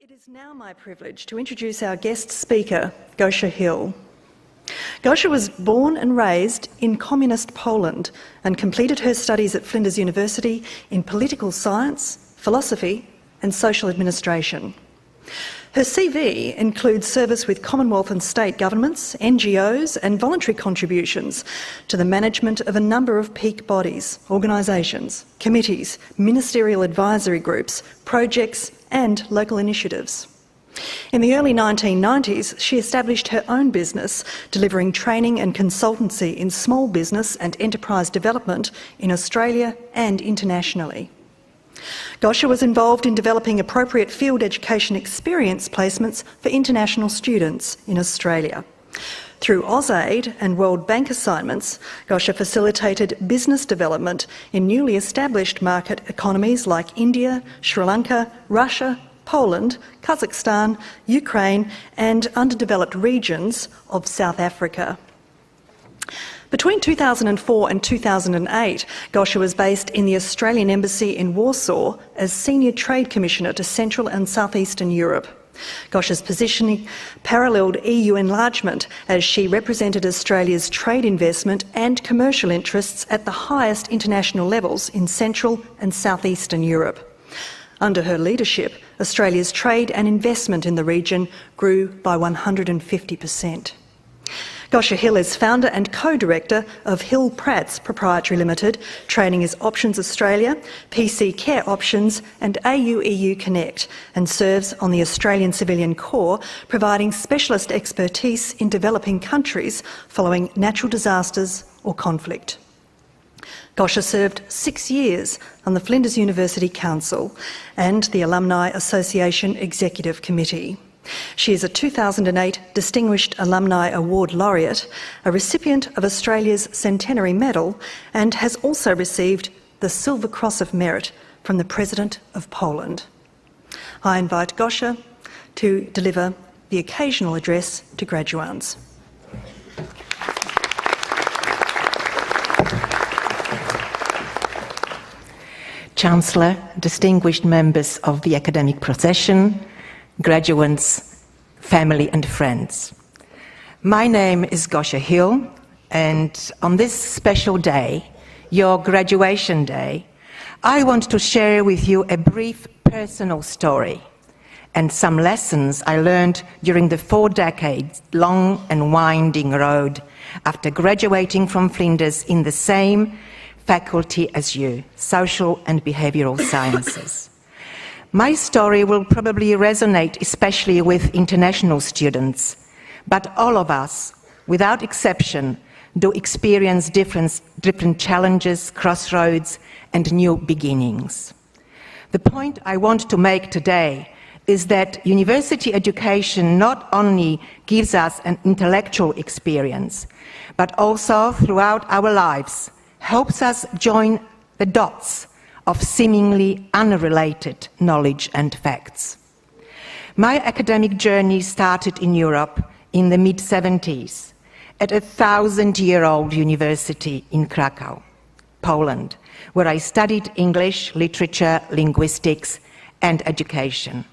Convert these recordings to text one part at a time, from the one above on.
It is now my privilege to introduce our guest speaker, Gosia Hill. Gosia was born and raised in communist Poland and completed her studies at Flinders University in political science, philosophy and social administration. Her CV includes service with Commonwealth and state governments, NGOs and voluntary contributions to the management of a number of peak bodies, organisations, committees, ministerial advisory groups, projects and local initiatives. In the early 1990s, she established her own business, delivering training and consultancy in small business and enterprise development in Australia and internationally. Gosia was involved in developing appropriate field education experience placements for international students in Australia. Through AusAid and World Bank assignments, Gosia facilitated business development in newly established market economies like India, Sri Lanka, Russia, Poland, Kazakhstan, Ukraine and underdeveloped regions of South Africa. Between 2004 and 2008, Gosia was based in the Australian Embassy in Warsaw as Senior Trade Commissioner to Central and South Eastern Europe. Gosia's positioning paralleled EU enlargement as she represented Australia's trade investment and commercial interests at the highest international levels in Central and South Eastern Europe. Under her leadership, Australia's trade and investment in the region grew by 150%. Gosia Hill is founder and co-director of Hill Pratts Proprietary Limited, trading as Options Australia, PC Care Options and AU-EU Connect, and serves on the Australian Civilian Corps, providing specialist expertise in developing countries following natural disasters or conflict. Gosia served 6 years on the Flinders University Council and the Alumni Association Executive Committee. She is a 2008 Distinguished Alumna Award Laureate, a recipient of Australia's Centenary Medal, and has also received the Silver Cross of Merit from the President of Poland. I invite Gosia to deliver the occasional address to graduands. Chancellor, distinguished members of the academic procession, graduates, family and friends. My name is Gosia Hill, and on this special day, your graduation day, I want to share with you a brief personal story and some lessons I learned during the 4 decades long and winding road after graduating from Flinders in the same faculty as you, social and behavioural sciences. My story will probably resonate especially with international students, but all of us, without exception, do experience different challenges, crossroads and new beginnings. The point I want to make today is that university education not only gives us an intellectual experience, but also throughout our lives helps us join the dots of seemingly unrelated knowledge and facts. My academic journey started in Europe in the mid-70s at a 1,000-year-old university in Krakow, Poland, where I studied English, literature, linguistics and education.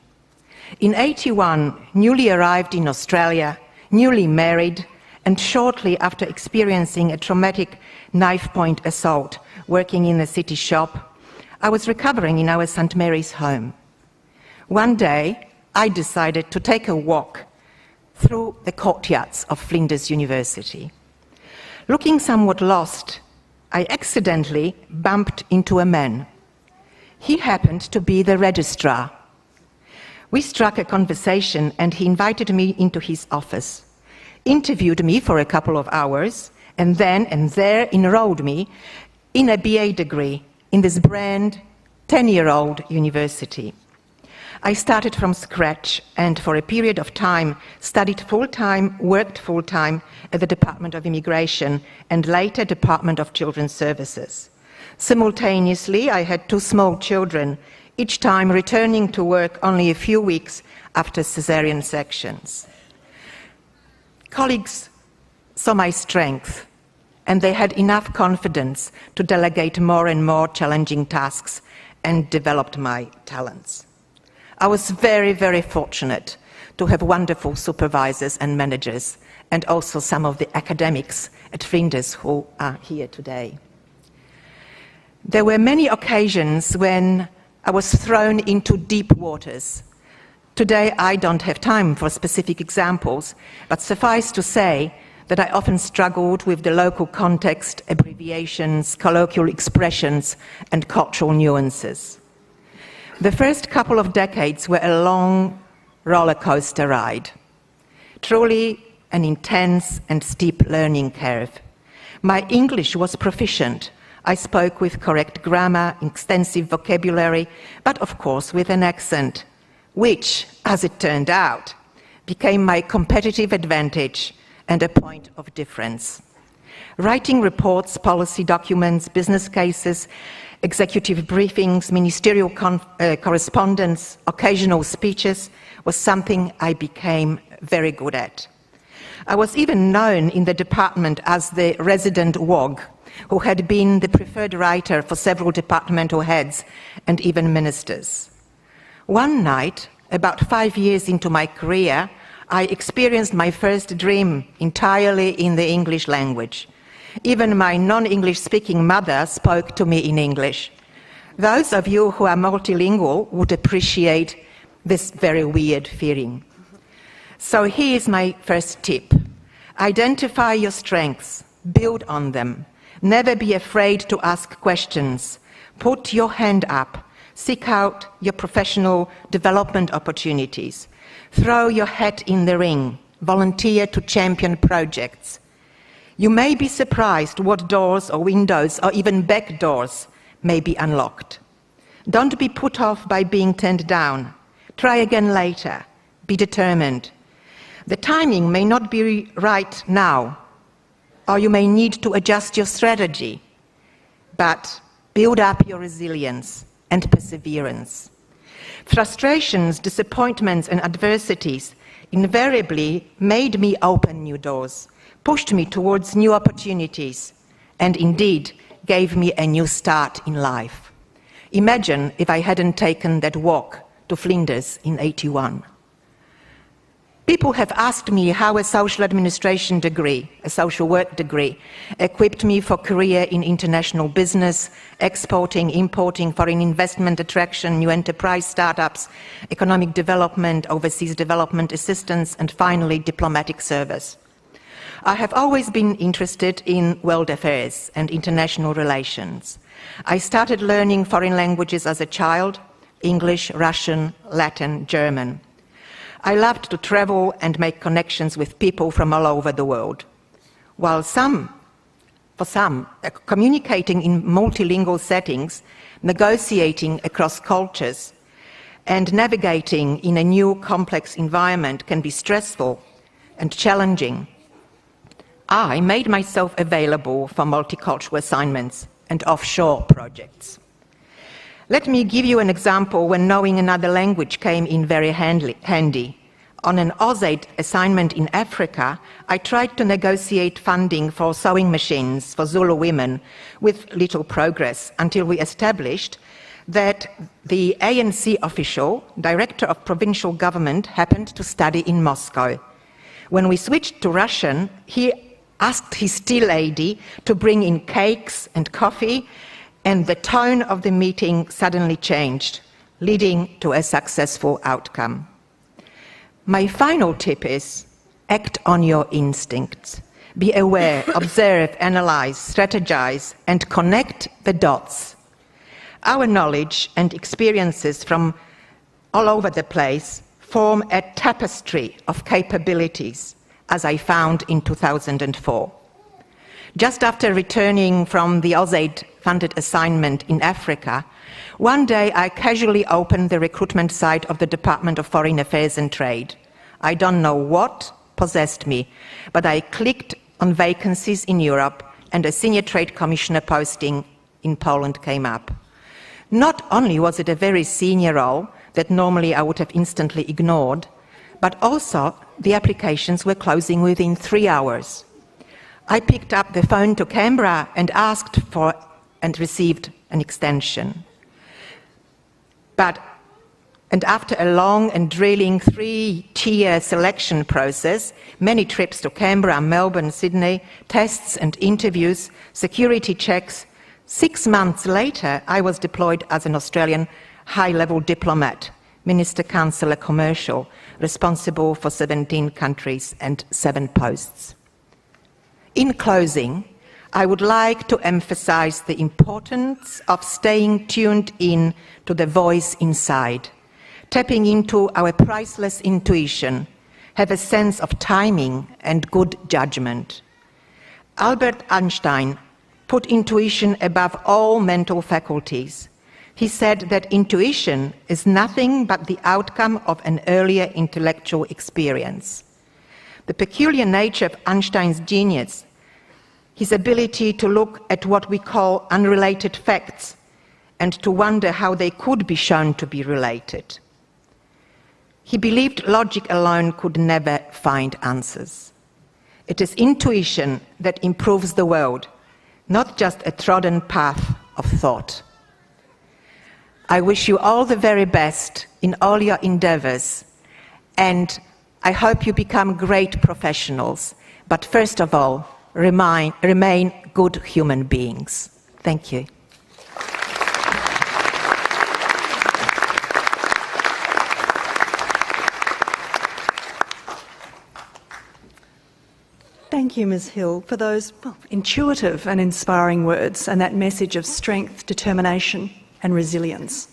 In 1981, newly arrived in Australia, newly married, and shortly after experiencing a traumatic knife-point assault working in a city shop, I was recovering in our St. Mary's home. One day, I decided to take a walk through the courtyards of Flinders University. Looking somewhat lost, I accidentally bumped into a man. He happened to be the registrar. We struck a conversation and he invited me into his office, interviewed me for a couple of hours, and then and there enrolled me in a BA degree in this brand 10-year-old university. I started from scratch and for a period of time studied full-time, worked full-time at the Department of Immigration and later Department of Children's Services. Simultaneously, I had 2 small children, each time returning to work only a few weeks after cesarean sections. Colleagues saw my strength and they had enough confidence to delegate more and more challenging tasks and developed my talents. I was very, very fortunate to have wonderful supervisors and managers, and also some of the academics at Flinders who are here today. There were many occasions when I was thrown into deep waters. Today I don't have time for specific examples, but suffice to say that I often struggled with the local context, abbreviations, colloquial expressions, and cultural nuances. The first couple of decades were a long roller coaster ride, truly an intense and steep learning curve. My English was proficient. I spoke with correct grammar, extensive vocabulary, but of course with an accent, which, as it turned out, became my competitive advantage and a point of difference. Writing reports, policy documents, business cases, executive briefings, ministerial correspondence, occasional speeches was something I became very good at. I was even known in the department as the resident wog, who had been the preferred writer for several departmental heads and even ministers. One night, about 5 years into my career, I experienced my first dream entirely in the English language. Even my non-English speaking mother spoke to me in English. Those of you who are multilingual would appreciate this very weird feeling. So here's my first tip. Identify your strengths, build on them. Never be afraid to ask questions. Put your hand up. Seek out your professional development opportunities. Throw your hat in the ring. Volunteer to champion projects. You may be surprised what doors or windows or even back doors may be unlocked. Don't be put off by being turned down. Try again later. Be determined. The timing may not be right now, or you may need to adjust your strategy, but build up your resilience and perseverance. Frustrations, disappointments, and adversities invariably made me open new doors, pushed me towards new opportunities, and indeed gave me a new start in life. Imagine if I hadn't taken that walk to Flinders in '81. People have asked me how a social administration degree, a social work degree, equipped me for a career in international business, exporting, importing, foreign investment attraction, new enterprise startups, economic development, overseas development assistance, and finally diplomatic service. I have always been interested in world affairs and international relations. I started learning foreign languages as a child: English, Russian, Latin, German. I loved to travel and make connections with people from all over the world. While for some, communicating in multilingual settings, negotiating across cultures, and navigating in a new complex environment can be stressful and challenging, I made myself available for multicultural assignments and offshore projects. Let me give you an example when knowing another language came in very handy. On an AusAid assignment in Africa, I tried to negotiate funding for sewing machines for Zulu women with little progress until we established that the ANC official, director of provincial government, happened to study in Moscow. When we switched to Russian, he asked his tea lady to bring in cakes and coffee, and the tone of the meeting suddenly changed, leading to a successful outcome. My final tip is, act on your instincts. Be aware, observe, analyze, strategize, and connect the dots. Our knowledge and experiences from all over the place form a tapestry of capabilities, as I found in 2004. Just after returning from the AusAid-funded assignment in Africa, one day I casually opened the recruitment site of the Department of Foreign Affairs and Trade. I don't know what possessed me, but I clicked on vacancies in Europe, and a senior trade commissioner posting in Poland came up. Not only was it a very senior role that normally I would have instantly ignored, but also the applications were closing within 3 hours. I picked up the phone to Canberra and asked for and received an extension. But And after a long and drilling 3-tier selection process, many trips to Canberra, Melbourne, Sydney, tests and interviews, security checks, 6 months later, I was deployed as an Australian high-level diplomat, Minister Councillor Commercial, responsible for 17 countries and 7 posts. In closing, I would like to emphasize the importance of staying tuned in to the voice inside, tapping into our priceless intuition, have a sense of timing and good judgment. Albert Einstein put intuition above all mental faculties. He said that intuition is nothing but the outcome of an earlier intellectual experience. The peculiar nature of Einstein's genius, his ability to look at what we call unrelated facts and to wonder how they could be shown to be related. He believed logic alone could never find answers. It is intuition that improves the world, not just a trodden path of thought. I wish you all the very best in all your endeavors, and I hope you become great professionals, but first of all, remain good human beings. Thank you. Thank you, Ms. Hill, for those intuitive and inspiring words and that message of strength, determination and resilience.